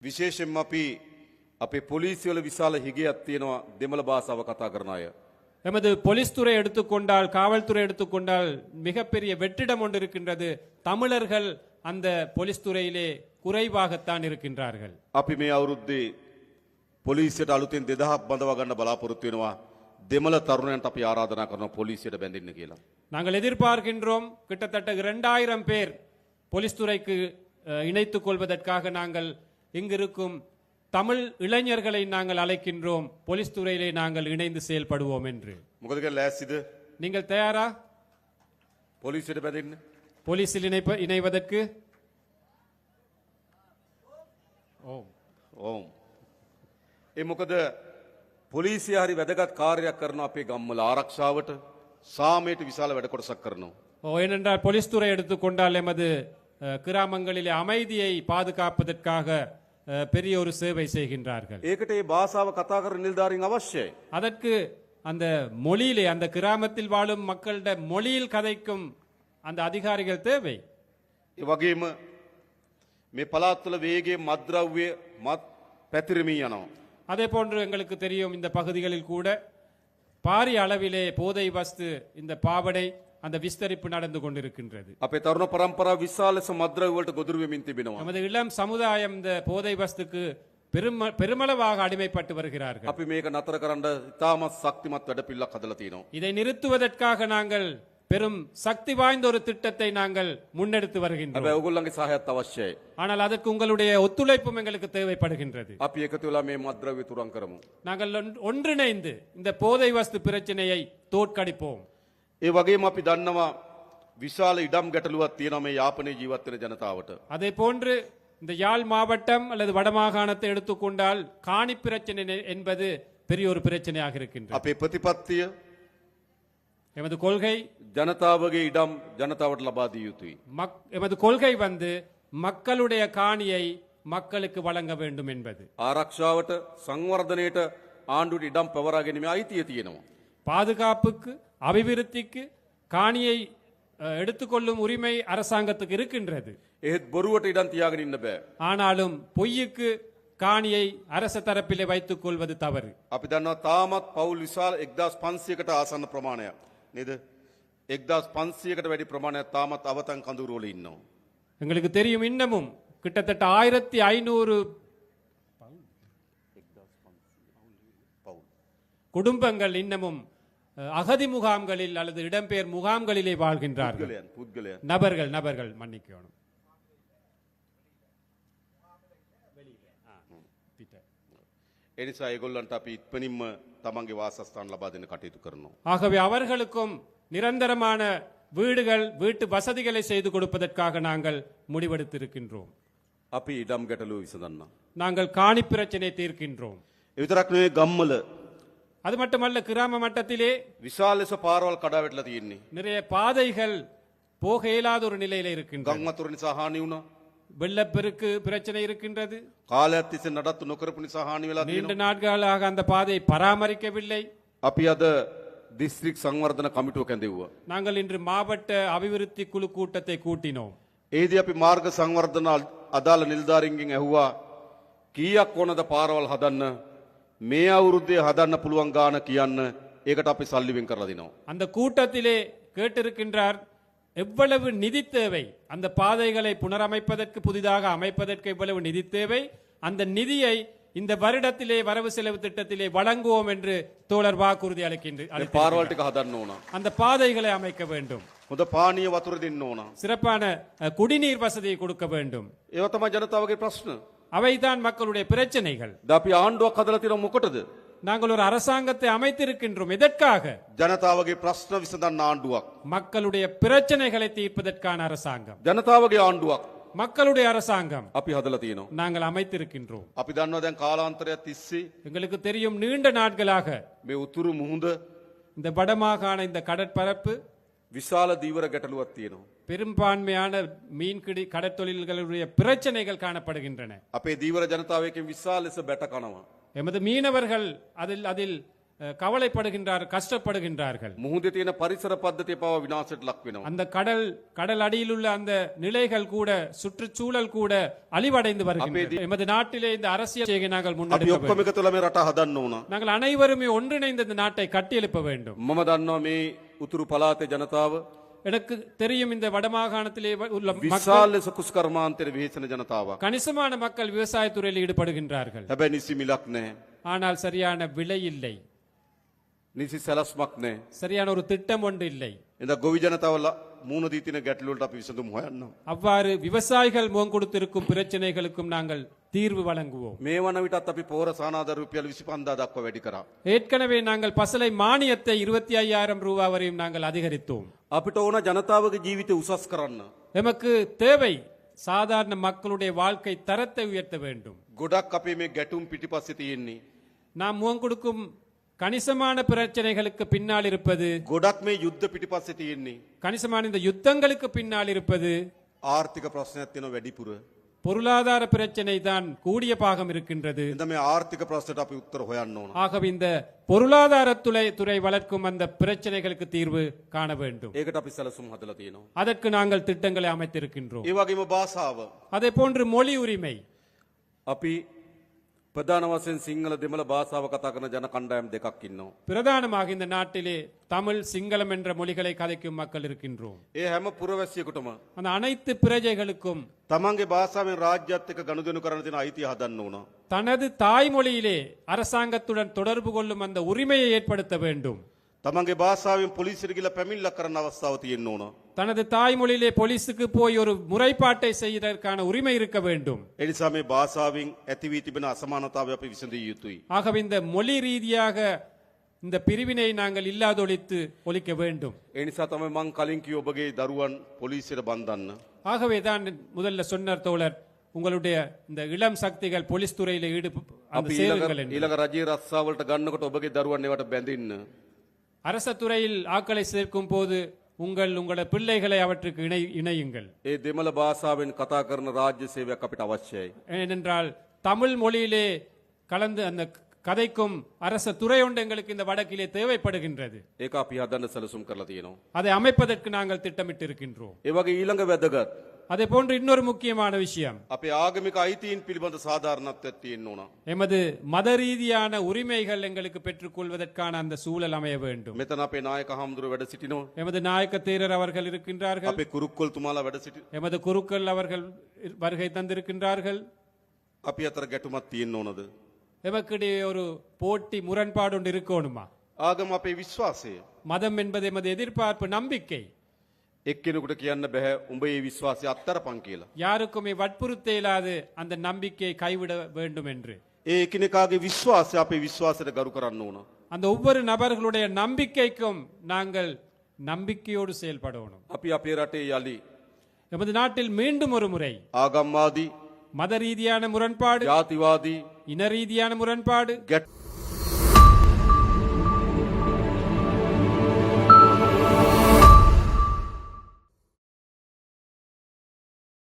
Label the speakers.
Speaker 1: විශේෂයෙන්ම අපි අපේ පොලිසිවල විශාල හිගයක් තියෙනවා දෙමළ භාෂාව කතා කරන අය.
Speaker 2: எமது போலீஸ் துறை எடுத்துக்கொண்டால் காவல்துறை எடுத்துக்கொண்டால் மிகப்பெரிய வெற்றிடம் ஒன்று இருக்கின்றது. தமிழர்கள் அந்த போலீஸ் துறையிலே குறைவாகத்தான் இருக்கின்றார்கள்.
Speaker 1: අපි මේ අවුරුද්දේ පොලිසියට අලුතෙන් 2000ක් බඳවා ගන්න බලාපොරොත්තු වෙනවා. දෙමළ තරුණයන්ට අපි ආරාධනා කරනවා පොලිසියට බැඳෙන්න කියලා.
Speaker 2: நாங்கள் எதிர்பார்க்கின்றோம் கிட்டத்தட்ட 2000 பேர் போலீஸ் துறைக்கு இணைத்துக் கொள்வதற்காக நாங்கள் இங்கிருக்கும் தமிழ் இளைஞர்களை நாங்கள் அழைக்கின்றோம் போலீஸ் துறையிலே நாங்கள் இணைந்து செயல்படுவோம் என்று.
Speaker 1: මොකද කියලා ලෑස්තිද?
Speaker 2: நீங்கள் தயாரா
Speaker 1: පොලිසියට බැඳෙන්න?
Speaker 2: போலீஸில் இணைவதற்கு?
Speaker 1: ඔව්. ඒ මොකද පොලිසිය හරි වැදගත් කාර්යයක් කරනවා අපේ ගම්වල ආරක්ෂාවට සාමයට විශාල වැඩ කොටසක් කරනවා.
Speaker 2: ஏனென்றால் போலீஸ் துறை எடுத்துக்கொண்டால் எமது கிராமங்களிலே அமைதியை பாதுகாப்பதற்காக பெரிய ஒரு சேவை செய்கின்றார்கள்.
Speaker 1: ඒකට මේ භාෂාව කතා කරන නිලධාරීන් අවශ්‍යයි.
Speaker 2: அதற்கு அந்த மொழியிலே அந்த கிராமத்தில் வாழும் மக்களிட மொழியில் கதைக்கும் அந்த அதிகாரிகள் தேவை.
Speaker 1: ඒ වගේම මේ පළාත් වල වේගයේ මත්ද්‍රව්‍ය පැතිරෙමින් යනවා.
Speaker 2: அதே போன்று எங்களுக்கு தெரியும் இந்த பகுதிகளில் கூட பாரிய அளவிலே போதை வஸ்து இந்த பாவடை அந்த விஸ்தரிப்பு நடந்து கொண்டிருக்கின்றது.
Speaker 1: අපේ තරුණ පරම්පරාව විශාල ලෙස මත්ද්‍රව්‍ය වලට ගොදුරු වෙමින් තිබෙනවා.
Speaker 2: நமது இளம் சமுதாயம் இந்த போதை வஸ்துக்கு பெருமளவாக அடிமைப்பட்டு வருகிறார்கள்.
Speaker 1: අපි මේක නතර කරන්න ඉතාමත් ශක්තිමත් වැඩපිළිවෙලක් හදලා තියෙනවා.
Speaker 2: இதை நிறுத்துவதற்காக நாங்கள் பெரும் சக்தி வாய்ந்த ஒரு திட்டத்தை நாங்கள் முன்னெடுத்து வருகின்றோம்.
Speaker 1: හැබැයි ඔයගොල්ලන්ගේ සහයත් අවශ්‍යයි.
Speaker 2: ஆனால் அதற்கு உங்களுடைய ஒத்துழைப்பும் எங்களுக்கு தேவைப்படுகின்றது.
Speaker 1: අපි එකතු වෙලා මේ මත්ද්‍රව්‍ය තුරන් කරමු.
Speaker 2: நாங்கள் ஒன்றிணைந்து இந்த போதை வஸ்து பிரச்சனையை தோற்கடிப்போம்.
Speaker 1: ඒ වගේම අපි දන්නවා විශාල ඉඩම් ගැටලුවක් තියෙනවා මේ යාපනයේ ජීවත් වෙන ජනතාවට.
Speaker 2: அதே போன்று இந்த யாழ் மாவட்டம் அல்லது வடமாகாணத்தை எடுத்துக்கொண்டால் காணி பிரச்சனை என்பது பெரிய ஒரு பிரச்சனையாக இருக்கின்றது.
Speaker 1: අපේ ප්‍රතිපත්තිය
Speaker 2: எமது கொள்கை
Speaker 1: ජනතාවගේ ඉඩම් ජනතාවට ලබා දිය යුතුයි.
Speaker 2: எமது கொள்கை மக்களுடைய காணியை மக்களுக்கு வழங்க வேண்டும் என்பது.
Speaker 1: ආරක්ෂාවට සංවර්ධනයට ආණ්ඩුවට ඉඩම් පවරා ගැනීමේ අයිතිය තියෙනවා.
Speaker 2: பாதுகாப்புக்கு அபிவிருத்திக்கு காணியை எடுத்துக்கொள்ளும் உரிமை அரசாங்கத்துக்கு இருக்கின்றது.
Speaker 1: ඒත් බොරුවට ඉඩම් තියාගෙන ඉන්න බෑ.
Speaker 2: ஆனாலும் பொய்யுக்கு காணியை அரச தரப்பிலே வைத்துக் கொள்வது தவறு.
Speaker 1: අපි දන්නවා තාමත් පවුල් විශාල 1500කට ආසන්න ප්‍රමාණයක් නේද? 1500කට වැඩි ප්‍රමාණයක් තාමත් අවතන් කඳුරු වල ඉන්නවා.
Speaker 2: எங்களுக்கு தெரியும் இன்னமும் கிட்டத்தட்ட 1500 குடும்பங்கள் இன்னமும் அகதி முகாம்களில் அல்லது இடம்பெயர் முகாம்களிலே வாழ்கின்றார்கள். நபர்கள் மன்னிக்கணும்.
Speaker 1: ඒ නිසා ඒගොල්ලන්ට අපි ඉක්මනින්ම තමන්ගේ වාසස්ථාන ලබා දෙන්න කටයුතු කරනවා.
Speaker 2: ஆகவே அவர்களுக்கும் நிரந்தரமான வீடுகள் வீட்டு வசதிகளை செய்து கொடுப்பதற்காக நாங்கள் முடிவெடுத்திருக்கின்றோம்.
Speaker 1: අපි ඉඩම් ගැටලුව විසඳන්න.
Speaker 2: நாங்கள் காணி பிரச்சனை தீர்க்கின்றோம்.
Speaker 1: ඒ විතරක් නෙවෙයි ගම්වල
Speaker 2: அது மட்டுமல்ல கிராம மட்டத்திலே
Speaker 1: විශාල ලෙස පාරවල් කඩා වැටලා තියෙන්නේ.
Speaker 2: நிறைய பாதைகள் போக இயலாத ஒரு நிலையில இருக்கின்றன.
Speaker 1: ගම් වතුර නිසා හානි වුණා.
Speaker 2: வெள்ளப்பெருக்கு பிரச்சனை இருக்கின்றது.
Speaker 1: කාලයක් තිස්සේ නඩත්තු නොකරපු නිසා හානි වෙලා
Speaker 2: நீண்ட
Speaker 1: තියෙනවා.
Speaker 2: நாட்களாக அந்த பாதையை பராமரிக்கவில்லை.
Speaker 1: අපි අද දිස්ත්‍රික් සංවර්ධන කමිටුව කැඳෙව්වා.
Speaker 2: நாங்கள் இன்று மாவட்ட அபிவிருத்தி குழு கூட்டத்தை கூட்டினோம்.
Speaker 1: ඒදී අපි මාර්ග සංවර්ධන අදාළ නිලධාරීන්ගෙන් ඇහුවා කීයක් ඕනද පාරවල් හදන්න මේ අවුරුද්දේ හදන්න පුළුවන් ගාන කියන්න. ඒකට අපි සල්ලි වෙන් කරලා දෙනවා.
Speaker 2: அந்த கூட்டத்திலே கேட்டிருக்கின்றார் எவ்வளவு நிதி தேவை அந்த பாதைகளை புனரமைப்பதற்கு புதிதாக அமைப்பதற்கு எவ்வளவு நிதி தேவை, அந்த நிதியை இந்த வருடத்திலே வரவு செலவு திட்டத்திலே வழங்குவோம் என்று தோழர் வாக்குறுதி அளிக்கின்றார்.
Speaker 1: පාරවල් ටික හදන්න ඕන.
Speaker 2: அந்த பாதைகளை அமைக்க வேண்டும்.
Speaker 1: හොඳ පානීය වතුර දෙන්න ඕන.
Speaker 2: சிறப்பான குடிநீர் வசதியை கொடுக்க வேண்டும்.
Speaker 1: ඒව තමයි ජනතාවගේ ප්‍රශ්න.
Speaker 2: அவைதான் மக்களுடைய பிரச்சனைகள்.
Speaker 1: ද අපි ආණ්ඩුවක් හදලා තියෙනවා මොකටද?
Speaker 2: நாங்கள் ஒரு அரசாங்கத்தை அமைத்திருக்கின்றோம். எதற்காக?
Speaker 1: ජනතාවගේ ප්‍රශ්න විසඳන්න ආණ්ඩුවක්.
Speaker 2: மக்களுடைய பிரச்சனைகளை தீர்ப்பதற்கான அரசாங்கம்.
Speaker 1: ජනතාවගේ ආණ්ඩුවක්
Speaker 2: மக்களுடைய அரசாங்கம்
Speaker 1: අපි හදලා තියෙනවා.
Speaker 2: நாங்கள் அமைத்திருக்கின்றோம்.
Speaker 1: අපි දන්නවා දැන් කාලාන්තරයක් තිස්සේ
Speaker 2: எங்களுக்கு தெரியும் நீண்ட நாட்களாக
Speaker 1: මේ උතුරු මුහුද
Speaker 2: இந்த வடமாகாண இந்த கடற்பரப்பு
Speaker 1: විශාල දීවර ගැටලුවක් තියෙනවා.
Speaker 2: பெரும்பான்மையான மீன்பிடி கடற்தொழில்களுடைய பிரச்சனைகள் காணப்படுகின்றன.
Speaker 1: අපේ දීවර ජනතාව එකෙන් විශාල ලෙස බැට කනවා.
Speaker 2: எமது மீனவர்கள் அதில் கஷ்டப்படுகின்றார்கள்.
Speaker 1: මුහුදේ තියෙන පරිසර පද්ධතිය පවා විනාශයට ලක් වෙනවා.
Speaker 2: அந்த கடல் அடியில் உள்ள அந்த நிலைகள் கூட சுற்றுச்சூழல் கூட அழிவடைந்து வருகின்றன. எமது நாட்டிலே இந்த அரசியல் செய்கை நாங்கள்
Speaker 1: අපි
Speaker 2: முன்னெடுக்க
Speaker 1: ඔක්කොම
Speaker 2: வேண்டும்.
Speaker 1: එකතුලා මේ රට හදන්න ඕන.
Speaker 2: நாங்கள் அனைவருமே ஒன்றிணைந்து இந்த நாட்டை கட்டியெழுப்ப வேண்டும்.
Speaker 1: මම දන්නවා මේ උතුරු පළාතේ ජනතාව
Speaker 2: எனக்கு தெரியும் இந்த வடமாகாணத்திலே உள்ள மக்கள்
Speaker 1: විශාල ලෙස කුස්කර්මාන්තයට විහිසෙන ජනතාවක්.
Speaker 2: கணிசமான மக்கள் விவசாயத்துறையில் ஈடுபடுகின்றார்கள்.
Speaker 1: හැබැයි නිසි මිලක් නැහැ.
Speaker 2: ஆனால் சரியான விலை இல்லை,
Speaker 1: නිසි සැලැස්මක් නැහැ.
Speaker 2: சரியான ஒரு திட்டம் ஒன்று இல்லை.
Speaker 1: එඳ ගොවි ජනතාව මූණ දී තියෙන ගැටලු වලට අපි විසඳුම් හොයන්නම්.
Speaker 2: அவ்வாறு விவசாயிகள் முகம் கொடுத்திருக்கும் பிரச்சனைகளுக்கும் நாங்கள் தீர்வு வழங்குவோம்.
Speaker 1: මේ වන විටත් අපි පෝර සානාධාර රුපියල් 25000 දක්වා වැඩි කරා.
Speaker 2: ஏற்கனவே நாங்கள் பசலை மானியத்தை 25,000 ரூபாய் வரையும் நாங்கள் அதிகரித்தோம்.
Speaker 1: අපිට ඕන ජනතාවගේ ජීවිතය උසස් කරන්න.
Speaker 2: எமக்கு தேவை சாதாரண மக்களுடைய வாழ்க்கை தரத்தை உயர்த்த வேண்டும்.
Speaker 1: ගොඩක් අපේ මේ ගැටුම් පිටිපස්සේ තියෙන්නේ.
Speaker 2: நாம் முகம் கொடுக்கும் கணிசமான பிரச்சனைகளுக்கு பின்னால் இருப்பது,
Speaker 1: ගොඩක් මේ යුද්ධ පිටිපස්සේ තියෙන්නේ.
Speaker 2: கணிசமான இந்த யுத்தங்களுக்கு பின்னால் இருப்பது
Speaker 1: ආර්ථික ප්‍රශ්නයක් තියෙන වැඩිපුර.
Speaker 2: பொருளாதார பிரச்சனை தான் கூடிய பாகம் இருக்கின்றது.
Speaker 1: එඳ මේ ආර්ථික ප්‍රශ්නට අපි උත්තර හොයන්න ඕන.
Speaker 2: ஆகவே இந்த பொருளாதாரத்துறை வளர்க்கும் அந்த பிரச்சனைகளுக்கு தீர்வு காண வேண்டும்.
Speaker 1: ඒකට අපි සැලසුම් හදලා තියෙනවා.
Speaker 2: அதற்கு நாங்கள் திட்டங்களை அமைத்திருக்கின்றோம்.
Speaker 1: ඒ වගේම භාෂාව.
Speaker 2: அதே போன்று மொழி உரிமை.
Speaker 1: අපි ප්‍රධාන වශයෙන් සිංහල දෙමළ භාෂාව කතා කරන ජන කණ්ඩායම් දෙකක් ඉන්නවා.
Speaker 2: பிரதானமாக இந்த நாட்டிலே தமிழ் சிங்களம் என்ற மொழிகளை கதைக்கும் மக்கள் இருக்கின்றோம்.
Speaker 1: ඒ හැම පුරවැසියෙකුටම
Speaker 2: அந்த அனைத்து பிரஜைகளுக்கும்
Speaker 1: තමන්ගේ භාෂාවෙන් රාජ්‍යත් එක්ක ගනුදෙනු කරන තියෙන අයිතිය හදන්න ඕන.
Speaker 2: தனது தாய்மொழியிலே அரசாங்கத்துடன் தொடர்பு கொள்ளும் அந்த உரிமையை ஏற்படுத்த வேண்டும்.
Speaker 1: තමන්ගේ භාෂාවෙන් පොලිසියට ගිහලා පැමිණිල්ලක් කරන්න අවස්ථාව තියෙන්න ඕන.
Speaker 2: தனது தாய்மொழியிலே போலீஸுக்கு போய் ஒரு முறைப்பாட்டை செய்வதற்கான உரிமை இருக்க வேண்டும்.
Speaker 1: ඒ නිසා මේ භාෂාවෙන් ඇති වී තිබෙන අසමානතාවය අපි විසඳිය යුතුයි.
Speaker 2: ஆகவே இந்த மொழி ரீதியாக இந்த பிரிவினை நாங்கள் இல்லாதொழித்து ஒழிக்க வேண்டும்.
Speaker 1: ඒ නිසා තමයි මං කලින් කිව්ව ඔබගේ දරුවන් පොලිසියට බන්ධන්න.
Speaker 2: ஆகவே தான் முதல்ல சொன்னார் தோழர், உங்களுடைய இந்த இளம் சக்திகள் போலீஸ் துறையில அந்த
Speaker 1: අපි
Speaker 2: சேருங்கள் என்று.
Speaker 1: ඊළඟ රජයේ රස්සාවලට ගන්නකොට ඔබගේ දරුවන් ඒවට බැඳින්න.
Speaker 2: அரச துறையில் ஆட்களை சேர்க்கும் போது உங்களோட பிள்ளைகளை அவற்றுக்கு இணையுங்கள்.
Speaker 1: ඒ දෙමළ භාෂාවෙන් කතා කරන රාජ්‍ය සේවයක් අපිට අවශ්‍යයි.
Speaker 2: ஏனென்றால் தமிழ் மொழியிலே கலந்து அந்த கதைக்கும் அரச துறை ஒன்று எங்களுக்கு இந்த வடக்கிலே தேவைப்படுகின்றது.
Speaker 1: ඒක අපි හදන්න සැලසුම් කරලා තියෙනවා.
Speaker 2: அதை அமைப்பதற்கு நாங்கள் திட்டமிட்டு இருக்கின்றோம்.
Speaker 1: ඒ වගේ ඊළඟ වැදගත්
Speaker 2: அதே போன்று இன்னொரு முக்கியமான விஷயம்,
Speaker 1: අපේ ආගමික අයිතීන් පිළිබඳ සාධාරණත්වයක් තියෙන්න ඕන.
Speaker 2: எமது மத ரீதியான உரிமைகள் எங்களுக்கு பெற்றுக்கொள்வதற்கான அந்த சூழல் அமைய வேண்டும்.
Speaker 1: මෙතන අපේ නායක හාමුදුරුවෝ වැඩ සිටිනවා.
Speaker 2: எமது நாயக்க தேரர் அவர்கள் இருக்கின்றார்கள்.
Speaker 1: අපේ කුරුක්කොල් තුමාලා වැඩ සිටි.
Speaker 2: எமது குருக்கள் அவர்கள் வருகை தந்திருக்கின்றார்கள்.
Speaker 1: අපි අතර ගැටුමක් තියෙන්න ඕනද?
Speaker 2: எமக்கிடையே ஒரு போட்டி முரண்பாடு ஒன்று இருக்கணுமா?
Speaker 1: ආගම අපේ විශ්වාසය.
Speaker 2: மதம் என்பது எமது எதிர்பார்ப்பு, நம்பிக்கை.
Speaker 1: එක්කෙනෙකුට කියන්න බෑ උඹ ඒ විශ්වාසය අත්තරපන් කියලා.
Speaker 2: யாருக்குமே வற்புறுத்த இயலாது அந்த நம்பிக்கையை கைவிட வேண்டும் என்று.
Speaker 1: ඒ එකිනෙකාගේ විශ්වාසය අපේ විශ්වාසයට ගරු කරන්න ඕන.
Speaker 2: அந்த ஒவ்வொரு நபர்களுடைய நம்பிக்கைக்கும் நாங்கள் நம்பிக்கையோடு செயல்படணும்.
Speaker 1: අපි අපේ රටේ යලි
Speaker 2: எமது நாட்டில் மீண்டும் ஒரு முறை
Speaker 1: ආගම්වාදී
Speaker 2: மத ரீதியான முரண்பாடு,
Speaker 1: ජාතිවාදී
Speaker 2: இன ரீதியான முரண்பாடு,
Speaker 1: ගැට්